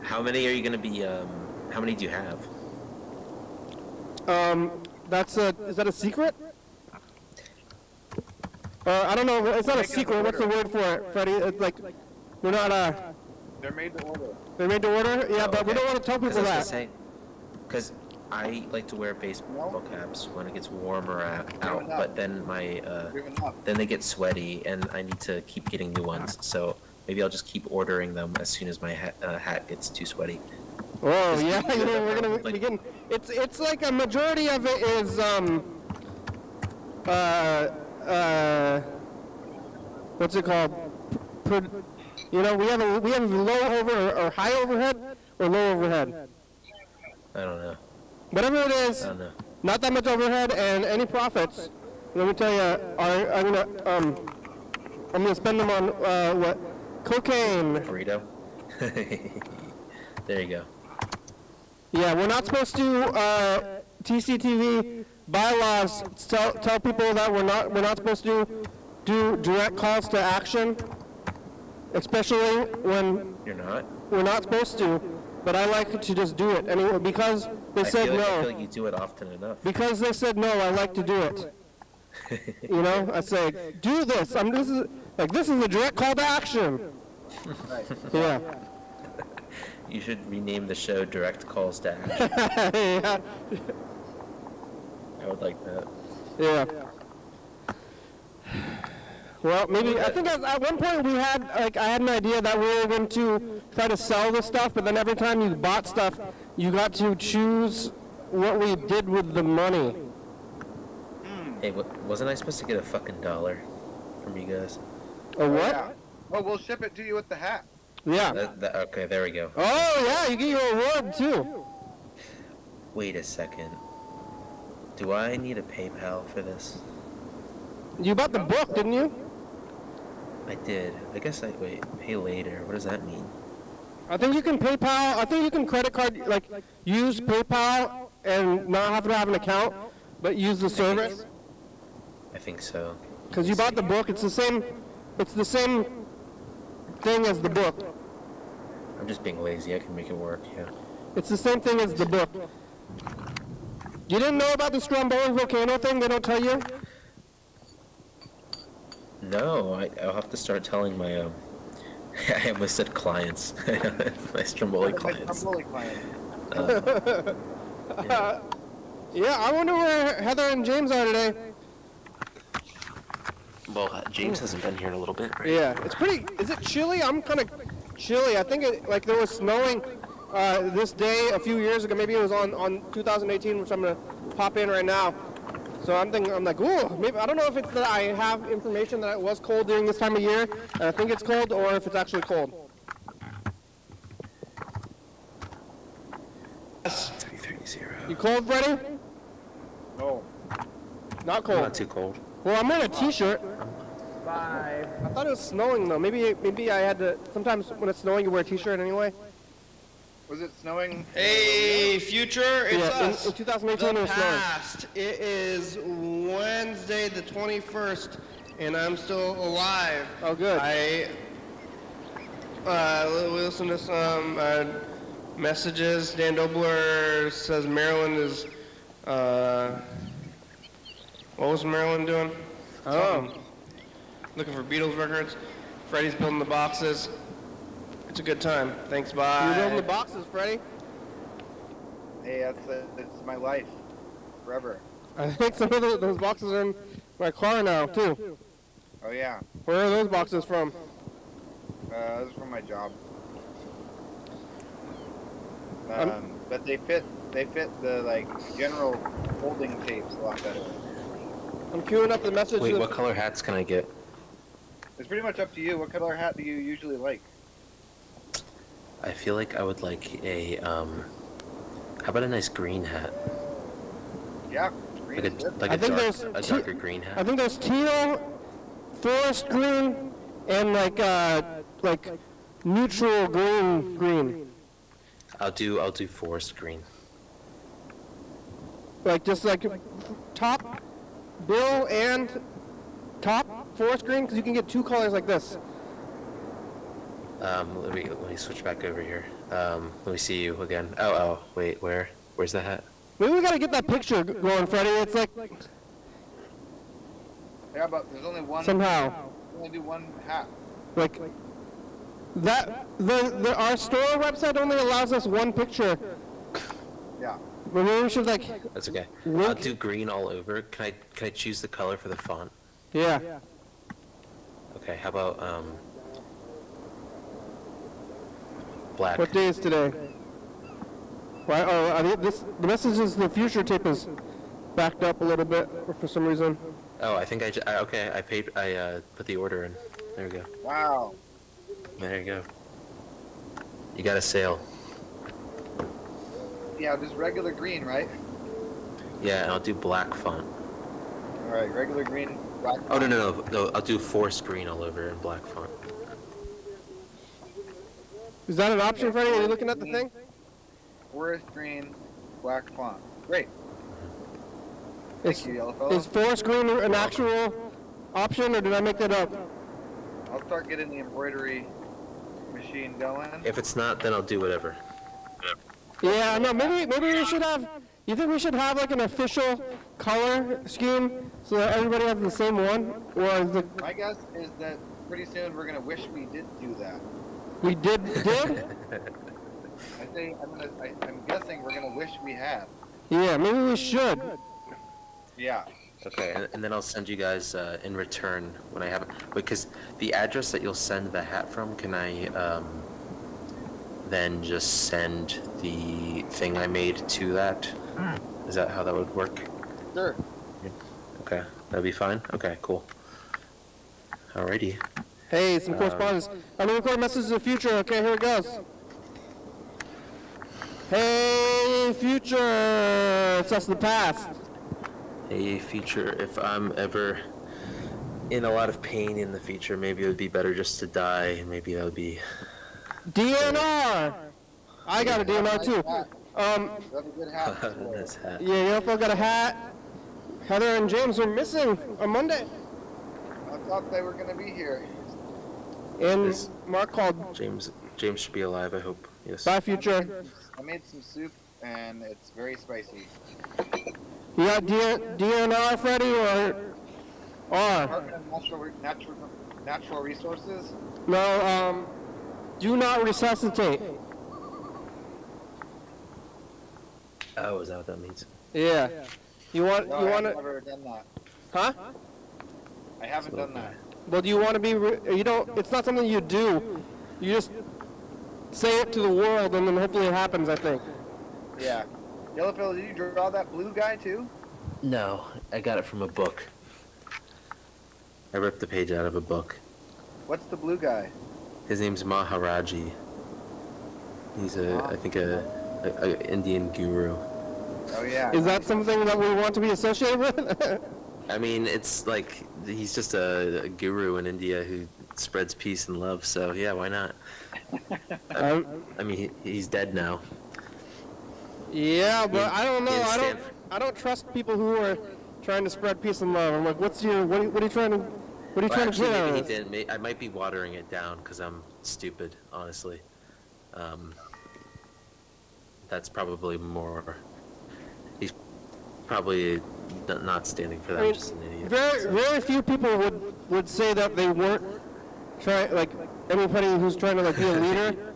How many are you gonna be, how many do you have? Is that a secret? I don't know, it's not a secret. What's the word for it, Freddie? It's like, we're not, They're made to order. They're made to order? Yeah, but we don't want to tell people that. Because I like to wear baseball caps when it gets warmer out, but then then they get sweaty, and I need to keep getting new ones. So maybe I'll just keep ordering them as soon as my hat gets too sweaty. Oh yeah, you know, we're gonna be getting. It's like a majority of it is what's it called? You know, we have low or high overhead or low overhead. I don't know. Whatever it is, I don't know. not that much overhead, and any profits, let me tell you, I'm gonna spend them on what? Cocaine. Burrito. There you go. Yeah, we're not supposed to TCTV bylaws tell people that we're not supposed to do direct calls to action, especially when You're not? we're not supposed to. But I like to just do it anyway because they said no. I feel like you do it often enough. Because they said no, I like to do it. You know, I say, do this. This is a direct call to action. Right. Yeah. You should rename the show Direct Calls to Action. Yeah. I would like that. Yeah. Well, maybe, I think at one point we had, I had an idea that we were going to try to sell this stuff, but then every time you bought stuff, you got to choose what we did with the money. Hey, wasn't I supposed to get a fucking $1 from you guys? A what? Yeah. Oh, we'll ship it to you with the hat. Yeah. Okay, there we go. Oh, yeah, you get your award, too. Wait a second. Do I need a PayPal for this? You bought the book, didn't you? I did. I guess wait, pay later. What does that mean? I think you can PayPal, I think you can credit card, use PayPal and not have to have an account, but use the service. I think so. Because you bought the book, it's the same thing as the book. I'm just being lazy. I can make it work, yeah. It's the same thing as the book. You didn't know about the Stromboli volcano thing? They don't tell you? No, I'll have to start telling my, I almost said clients. My Stromboli clients. Stromboli client. Yeah. Yeah, I wonder where Heather and James are today. Well, James hasn't been here in a little bit, right? Yeah, it's pretty, is it chilly? I'm kind of chilly. I think there was snowing this day a few years ago. Maybe it was on 2018, which I'm going to pop in right now. So I'm like, ooh, maybe, I don't know if it's that I have information that it was cold during this time of year, and I think it's cold, or if it's actually cold. 0. You cold, Freddy? No. Not I'm cold. not too cold. Well, I'm wearing a t-shirt. 5. I thought it was snowing though. Maybe I had to. Sometimes when it's snowing, you wear a t-shirt anyway. Was it snowing? Hey, future, it's Yeah, us. in 2018 the it was snowing. past. It is Wednesday the 21st, and I'm still alive. Oh, good. I listened to some messages. Dan Dobler says Maryland is. What was Maryland doing? Oh. Looking for Beatles records. Freddie's building the boxes. It's a good time. Thanks, bye. You're building the boxes, Freddy. Hey, that's my life. Forever. I think some of those boxes are in my car now too. Oh yeah. Where are those boxes from? This is from my job. But they fit the like general folding tapes a lot better. I'm queuing up the message. Wait, what color hats can I get? It's pretty much up to you. What color hat do you usually like? I feel like I would like a, how about a nice green hat? Yeah, green is good. Like I a think dark, there's a darker green hat. I think there's teal, forest green, and like neutral green. I'll do forest green. Like just like top bill and top forest green, because you can get two colors like this. Let me switch back over here. Let me see you again. Oh, wait, where's the hat? Maybe we gotta get that picture going, Freddie. It's like Yeah, but there's only one. somehow Only do one hat. like that. Our store website only allows us one picture. Yeah. But maybe we should like That's okay. Link- I'll do green all over. Can I choose the color for the font? yeah. Okay, how about black? What day is today? Why? Oh, I think the message is the future tape is backed up a little bit for some reason. Oh, I think I put the order in. There we go. Wow. There you go. You got a sale. Yeah, just regular green, right? Yeah, and I'll do black font. All right, regular green, black. Oh, no, I'll do forest green all over in black font. Is that an option, Freddie? Are you looking at the thing? Forest green, black font. Great. Is, Thank you, yellow fellow. is forest green an actual option, or did I make that up? I'll start getting the embroidery machine going. If it's not, then I'll do whatever. Yeah, no, maybe we should have. You think we should have like an official color scheme so that everybody has the same one, or is it My guess is that pretty soon we're gonna wish we did do that. we did? I'm guessing we're gonna wish we had. Yeah, maybe we should. Yeah. Okay, and then I'll send you guys in return when I have it. Because the address that you'll send the hat from, can I then just send the thing I made to that? Is that how that would work? Sure. Okay, that'd be fine? Okay, cool. Alrighty. Hey, some correspondence. I'm gonna record a message to the future. Okay, here it goes. Hey, future! It's us in the past. Hey, future, if I'm ever in a lot of pain in the future, maybe it would be better just to die. Maybe that would be... DNR! I got a DNR too. That's a good hat. to wear. Nice hat. Yeah, Yelpo got a hat. Heather and James are missing on Monday. I thought they were gonna be here. And Yes. Mark called. James should be alive, I hope. Yes. Bye, future. I made some soup and it's very spicy. You got DNR, Freddie, or R? Department of Natural Resources. No, do not resuscitate. Oh, is that what that means? Yeah. You want No, I've to? never done that. Huh? I haven't done that. Well, do you want to be? You don't. It's not something you do. You just say it to the world, and then hopefully it happens. I think. Yeah. Yellowfield, did you draw that blue guy too? No, I got it from a book. I ripped the page out of a book. What's the blue guy? His name's Maharaji. He's I think a Indian guru. Oh yeah. Is that something that we want to be associated with? I mean, it's like he's just a guru in India who spreads peace and love. So yeah, why not? I mean, he's dead now. Yeah, but I don't know. In I Stanford. don't trust people who are trying to spread peace and love. I'm like, what are you trying to Well, put actually, on maybe he us? didn't. I might be watering it down because I'm stupid, honestly. That's probably more. He's probably not standing for that. I mean, I'm just an idiot. very few people would say that they weren't trying. Like anybody who's trying to like be a leader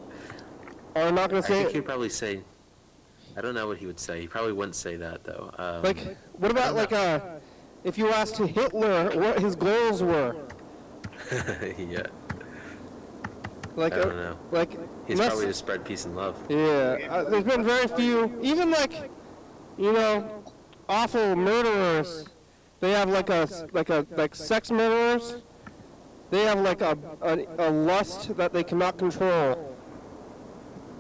are not going to I say. think he'd probably say. I don't know what he would say. He probably wouldn't say that though. Like, what about like if you asked Hitler what his goals were? Yeah. Like, I don't know. Like, He's probably to spread peace and love. Yeah, there's been very few, even like, you know, awful murderers. They have like sex murderers. They have like a lust that they cannot control.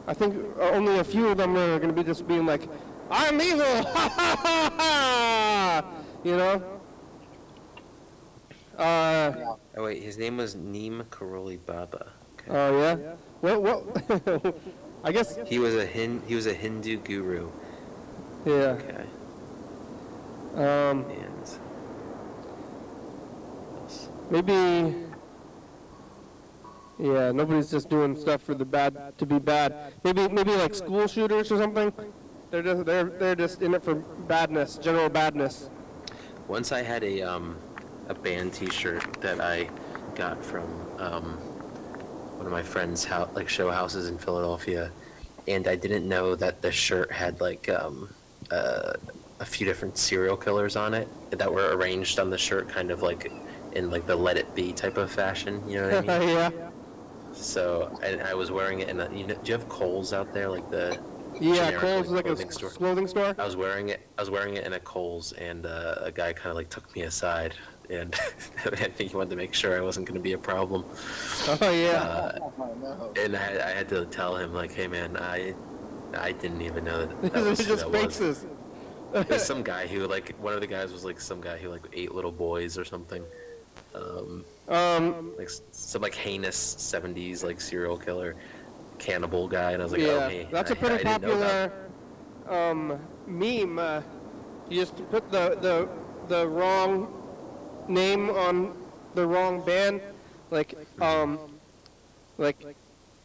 I think only a few of them are going to be just being like, I'm evil, ha ha ha ha, you know. Oh wait, his name was Neem Karoli Baba. Okay. Oh yeah. What? I guess. He was a Hindu guru. Yeah. Okay. Um. And Maybe. Yeah. Nobody's just doing stuff for the bad to be bad. Maybe like school shooters or something. They're just in it for badness, general badness. once I had a band T-shirt that I got from one of my friends' show houses in Philadelphia, and I didn't know that the shirt had like a few different serial killers on it that were arranged on the shirt, kind of like in like the Let It Be type of fashion. You know what I mean? Yeah. So, and I was wearing it in do you have Kohl's out there, like the Yeah, generic, Kohl's is like a clothing store? clothing store. I was wearing it in a Kohl's, and a guy kind of like took me aside, and I think he wanted to make sure I wasn't going to be a problem. Oh yeah. And I had to tell him like, hey man, I didn't even know that This was is who just that was. faces. It was some guy who like, one of the guys was like some guy who like ate little boys or something. Like some like heinous 70s like serial killer cannibal guy, and I was like, Yeah, oh hey, that's a I pretty didn't know that. popular meme. You just put the wrong name on the wrong band, like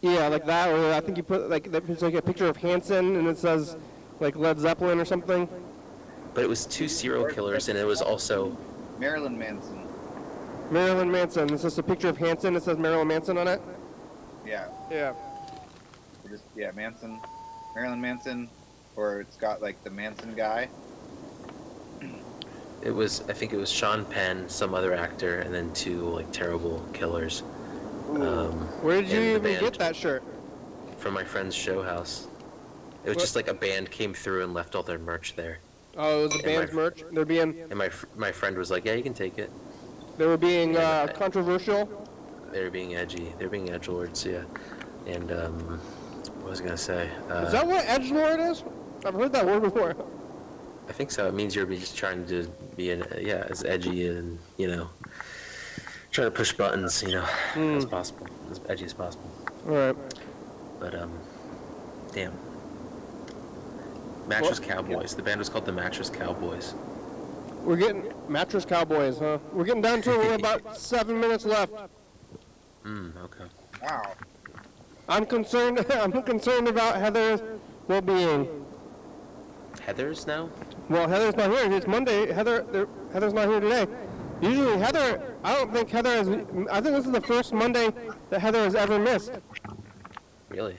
yeah, like that. Or I think you put it's like a picture of Hanson, and it says like Led Zeppelin or something. But it was two serial killers, and it was also Marilyn Manson. Marilyn Manson. It's just a picture of Hanson. It says Marilyn Manson on it. Yeah. Yeah. Manson, Marilyn Manson, or it's got like the Manson guy. I think it was Sean Penn, some other actor, and then two like terrible killers. Where did you in the even band. get that shirt? From my friend's show house. It was What? just like a band came through and left all their merch there. Oh, it was a And band's my- merch. They're being And my friend was like, yeah, you can take it. they were being Yeah, controversial. They were being edgy. They were being edgelords, yeah. And what was I gonna say? Is that what edgelord is? I've heard that word before. I think so. It means you're just trying to be as edgy and trying to push buttons, as possible, as edgy as possible. All right. But damn. Mattress Cowboys. The band was called the Mattress Cowboys. We're getting Mattress Cowboys, huh? We're getting down to it. We're about 7 minutes left. Okay. Wow. I'm concerned. I'm concerned about Heather's well-being. Heather's now? Well, Heather's not here. It's Monday. Heather's not here today. Usually Heather. I don't think Heather has. I think this is the first Monday that Heather has ever missed. Really?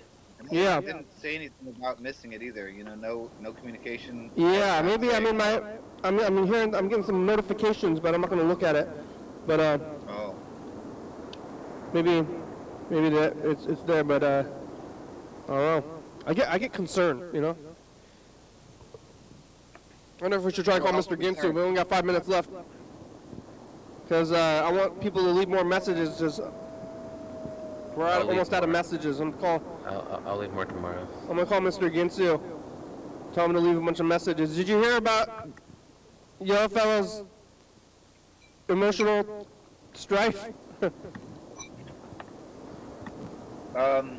Yeah. I didn't say anything about missing it either. No communication. Yeah, maybe I'm in my. I'm hearing. I'm getting some notifications, but I'm not going to look at it. But Oh. maybe that it's there, but I don't know. I get concerned, I wonder if we should try to call Mr. Ginsu. We only got 5 minutes left. Because I want people to leave more messages. We're almost out of messages. I'm gonna I'll leave more tomorrow. call Mr. Ginsu. Tell him to leave a bunch of messages. Did you hear about Yellow Fellow's emotional strife? No,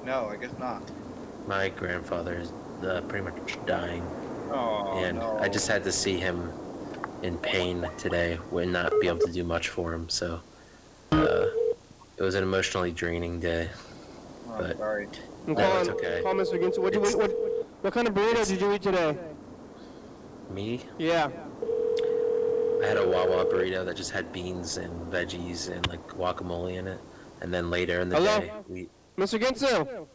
I guess not. My grandfather is pretty much dying, Oh, and no. I just had to see him in pain today, and not be able to do much for him. So it was an emotionally draining day. Oh, but- sorry. I'm No, it's calling, okay. call Mr. Ginsu. What kind of burrito did you eat today? Me? Yeah. I had a Wawa burrito that just had beans and veggies and like guacamole in it, and then later in the Hello? day we. Mr. Ginsu,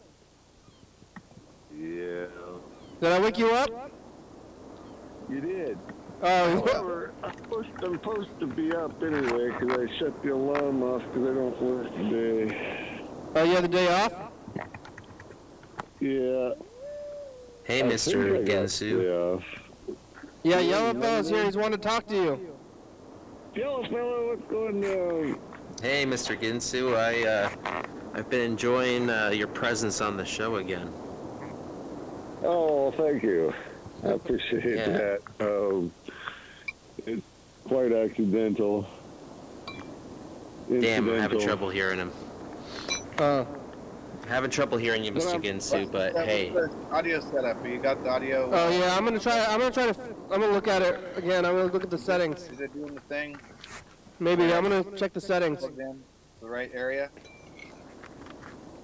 Yeah, did I wake you up? you did. Oh, However, I'm supposed to be up anyway because I shut the alarm off because I don't work today. oh, you had the day off? Yeah. Hey, I Mr. think I got Ginsu. day off. Yeah, Yellow Fellow's here. He's wanting to talk to you. Yellow fellow, what's going on? Hey, Mr. Ginsu. I've been enjoying your presence on the show again. Oh, thank you. I appreciate Yeah. that. It's quite accidental. Damn, I'm having Incidental. trouble hearing him. Having trouble hearing you, Mr. Ginsu. But What's hey, the audio setup? You got the audio? Oh yeah, I'm gonna look at it again. I'm gonna look at the settings. Is it doing the thing? Maybe I'm gonna check the settings. Plugged in the right area?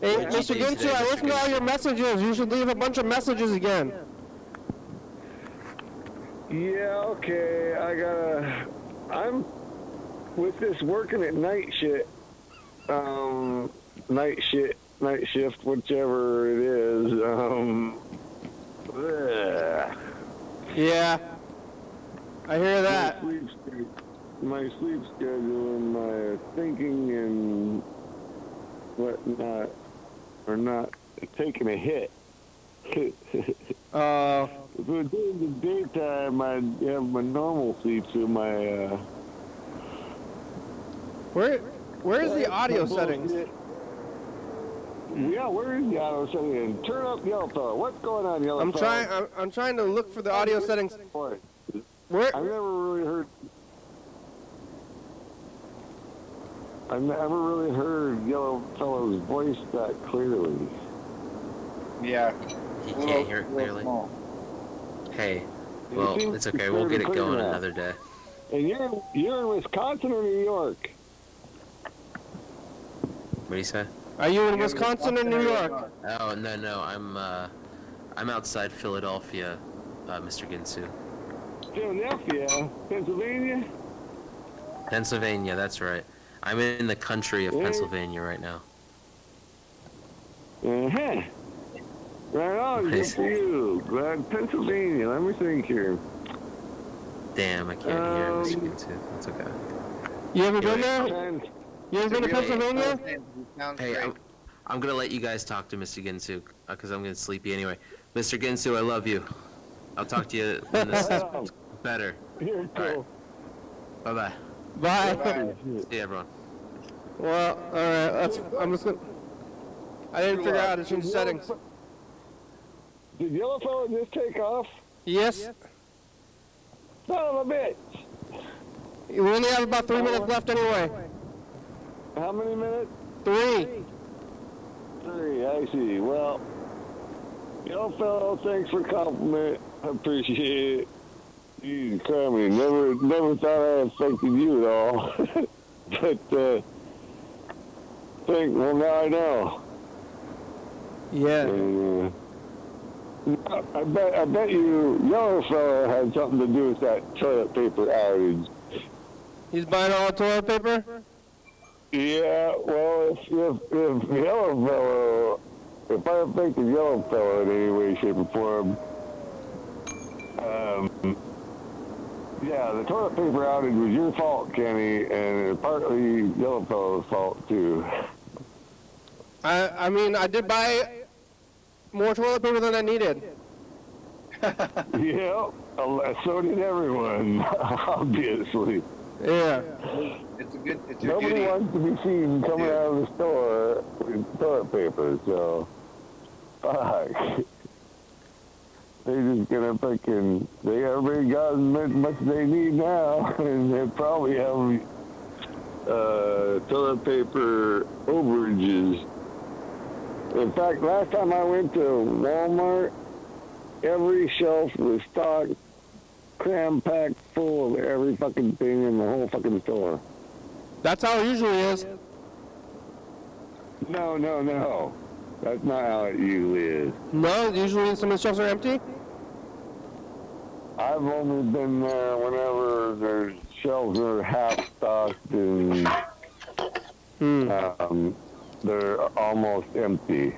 Hey, What did you Mr. do Ginsu, today, I Mr. listened to all Ginsu? your messages. You should leave a bunch of messages again. Yeah, okay. I'm with this working at night shift, whichever it is. Bleh. Yeah, I hear that. My sleep schedule and my thinking and whatnot are not taking a hit. If it was during the daytime, I'd have my normal sleep, so my Where's the audio settings? Yeah, where is the audio setting? Turn up Yellow Fellow. What's going on, Yellow I'm Fellow? trying to look for the audio settings. Boy, Where? I've never really heard Yellow Fellow's voice that clearly. Yeah. he can't hear it clearly. Small. Hey, well, seems it's to okay. be We'll get it pretty going now. another day. And you're in Wisconsin or New York? What do you say? Are you in Wisconsin or New York? Oh no, I'm outside Philadelphia, Mr. Ginsu. Philadelphia, Pennsylvania? Pennsylvania, that's right. I'm in the country of Yeah. Pennsylvania right now. Uh-huh. Right on, good Nice. for you. Glad Pennsylvania. Let me think here. Damn, I can't hear Mr. Ginsu. That's okay. You ever been Yeah. there? You ever been to Really? Pennsylvania? Sounds Hey, great. I'm gonna let you guys talk to Mr. Ginsu, because I'm gonna sleepy anyway. Mr. Ginsu, I love you. I'll talk to you when this is better. You're cool. Bye-bye. Bye. Bye. See you, everyone. Well, alright, I'm just gonna... I didn't figure out how to change settings. Did Yellow Fellow just take off? Yes? Son of a bitch. We only have about 3 minutes left anyway. How many minutes? 3. 3, I see. Well, Yellow Fellow, thanks for compliment. I appreciate it. Jesus Christ, never thought I affected you at all. But, well, now I know. Yeah. And, I bet you Yellow Fellow had something to do with that toilet paper outage. He's buying all the toilet paper? Yeah, well, if Yellow Fellow, if I affected Yellow Fellow in any way, shape, or form, yeah, the toilet paper outage was your fault, Kenny, and partly Yellow Fellow's fault, too. I mean, I did buy more toilet paper than I needed. Yeah, so did everyone, obviously. Yeah. It's your Nobody duty. wants to be seen coming out of the store with toilet paper, so fuck. They just gonna fucking, everybody got as much as they need now, and they probably have toilet paper overages. In fact, last time I went to Walmart, every shelf was stocked, cram-packed full of every fucking thing in the whole fucking store. That's how it usually is. No. That's not how it usually is. No, usually some of the shelves are empty. I've only been there whenever their shelves are half stocked and they're almost empty.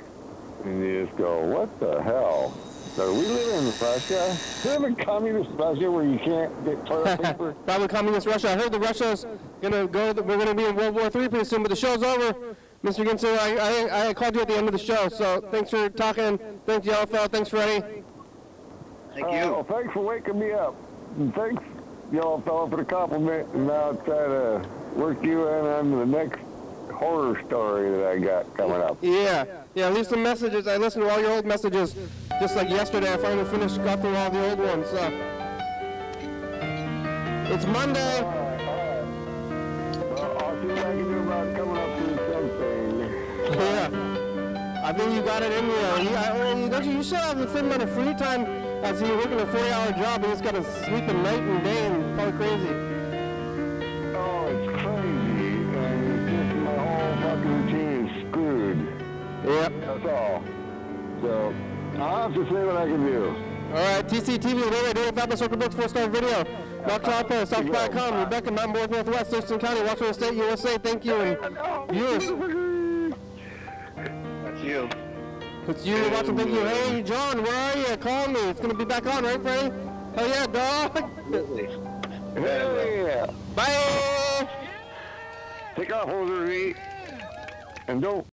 And you just go, what the hell? So we live in Russia? Is live in communist Russia where you can't get toilet paper? Probably communist Russia. I heard that Russia's gonna go. We're gonna be in World War III pretty soon, but the show's over. Mr. Ginsu, I called you at the end of the show, so thanks for talking. Thanks, Yellow Fella. Thanks, Freddie. Thank you. Well, thanks for waking me up. And thanks, Yellow Fella, for the compliment. And now I'll try to work you in on the next horror story that I got coming up. Yeah, leave some messages. I listened to all your old messages. Just like yesterday, I finally got through all the old ones. It's Monday. All right. Well, I'll see what I can do about coming up with something. Yeah, I think you got it in there. You should have the same amount of free time as you're working a 40-hour job and just got to sleep at night and day and probably crazy. Oh, it's crazy. And it's just my whole fucking routine is screwed. Yep. That's all. So, I'll have to see what I can do. All right, TCTV, Radio, Fabulous Circle Books, 4-star video. Mark Tarpo, South.com, Rebecca, Mountain Boys, Northwest, Thurston County, Washington State, USA. Thank you, and viewers. That's you. It's you watching. Thank you. Hey, John, where are you? Call me. It's gonna be back on, right, Freddie? Hell yeah, dog. Absolutely. Yeah. Bye. Take off, Jose. And don't